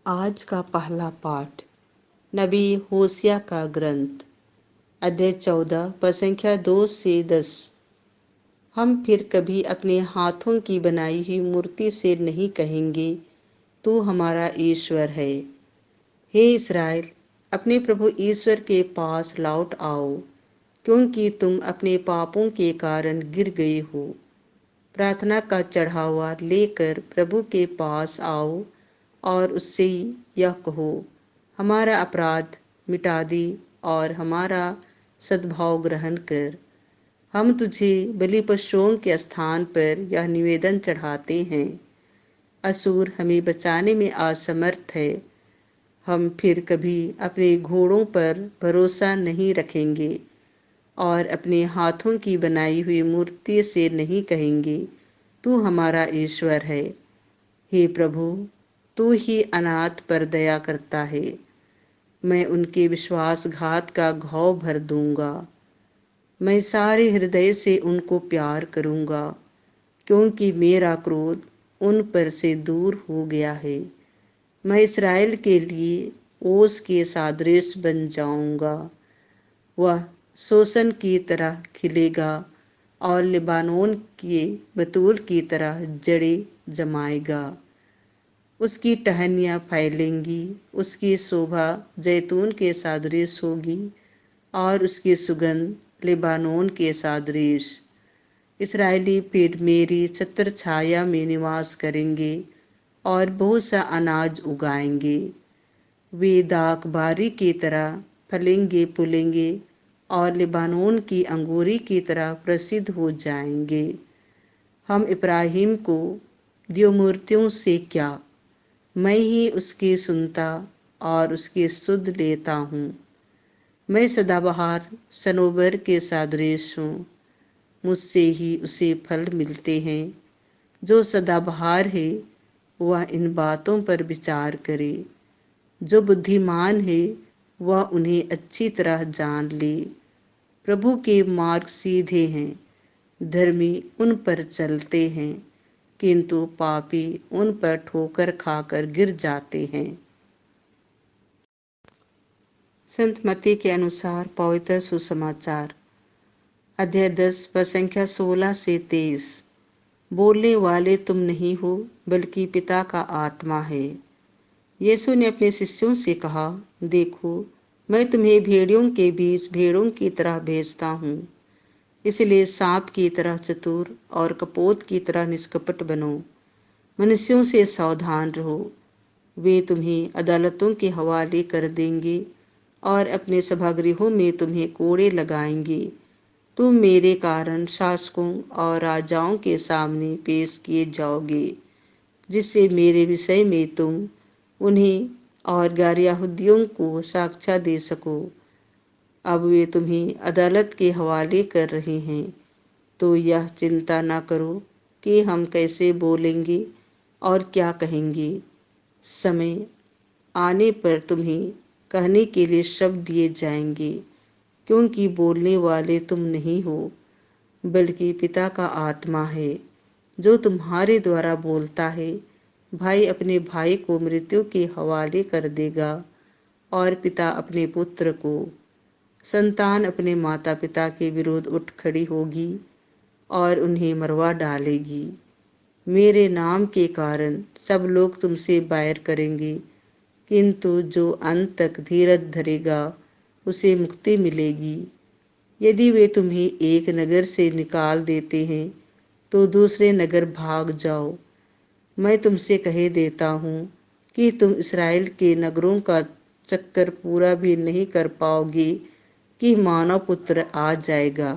आज का पहला पाठ नबी होसिया का ग्रंथ अध्याय 14 पद संख्या 2 से 10। हम फिर कभी अपने हाथों की बनाई हुई मूर्ति से नहीं कहेंगे, तू हमारा ईश्वर है। हे इस्राएल, अपने प्रभु ईश्वर के पास लौट आओ, क्योंकि तुम अपने पापों के कारण गिर गए हो। प्रार्थना का चढ़ावा लेकर प्रभु के पास आओ और उससे यह कहो, हमारा अपराध मिटा दे और हमारा सद्भाव ग्रहण कर। हम तुझे बलि पशुओं के स्थान पर यह निवेदन चढ़ाते हैं। असुर हमें बचाने में असमर्थ है। हम फिर कभी अपने घोड़ों पर भरोसा नहीं रखेंगे और अपने हाथों की बनाई हुई मूर्ति से नहीं कहेंगे, तू हमारा ईश्वर है। हे प्रभु, तू ही अनाथ पर दया करता है। मैं उनके विश्वासघात का घाव भर दूंगा। मैं सारे हृदय से उनको प्यार करूंगा, क्योंकि मेरा क्रोध उन पर से दूर हो गया है। मैं इस्राएल के लिए ओस के सादृश बन जाऊंगा। वह सोसन की तरह खिलेगा और लिबानोन के बतूल की तरह जड़ें जमाएगा। उसकी टहनियाँ फैलेंगी, उसकी शोभा जैतून के सदृश होगी और उसकी सुगंध लिबानोन के सदृश। इस्राएली फिर मेरी छत्र छाया में निवास करेंगे और बहुत सा अनाज उगाएंगे। वे दाख बारी की तरह फलेंगे फूलेंगे और लिबानोन की अंगूरी की तरह प्रसिद्ध हो जाएंगे। हम इब्राहिम को दियो मूर्तियों से क्या, मैं ही उसकी सुनता और उसकी सुध लेता हूँ। मैं सदाबहार सनोबर के सदृश हूँ, मुझसे ही उसे फल मिलते हैं। जो सदाबहार है वह इन बातों पर विचार करे। जो बुद्धिमान है वह उन्हें अच्छी तरह जान ले। प्रभु के मार्ग सीधे हैं, धर्मी उन पर चलते हैं, किंतु पापी उन पर ठोकर खाकर गिर जाते हैं। संत मत्ती के अनुसार पवित्र सुसमाचार अध्याय 10 पद संख्या 16 से 23। बोलने वाले तुम नहीं हो, बल्कि पिता का आत्मा है। यीशु ने अपने शिष्यों से कहा, देखो, मैं तुम्हें भेड़ियों के बीच भेड़ों की तरह भेजता हूँ। इसलिए सांप की तरह चतुर और कपोत की तरह निष्कपट बनो। मनुष्यों से सावधान रहो, वे तुम्हें अदालतों के हवाले कर देंगे और अपने सभागृहों में तुम्हें कोड़े लगाएंगे। तुम मेरे कारण शासकों और राजाओं के सामने पेश किए जाओगे, जिससे मेरे विषय में तुम उन्हें और गैर यहूदियों को साक्ष्य दे सको। अब वे तुम्हें अदालत के हवाले कर रहे हैं, तो यह चिंता न करो कि हम कैसे बोलेंगे और क्या कहेंगे। समय आने पर तुम्हें कहने के लिए शब्द दिए जाएंगे, क्योंकि बोलने वाले तुम नहीं हो, बल्कि पिता का आत्मा है जो तुम्हारे द्वारा बोलता है। भाई अपने भाई को मृत्यु के हवाले कर देगा और पिता अपने पुत्र को। संतान अपने माता पिता के विरुद्ध उठ खड़ी होगी और उन्हें मरवा डालेगी। मेरे नाम के कारण सब लोग तुमसे बैर करेंगे, किंतु जो अंत तक धीरज धरेगा उसे मुक्ति मिलेगी। यदि वे तुम्हें एक नगर से निकाल देते हैं तो दूसरे नगर भाग जाओ। मैं तुमसे कह देता हूँ कि तुम इस्राएल के नगरों का चक्कर पूरा भी नहीं कर पाओगे कि मानव पुत्र आ जाएगा।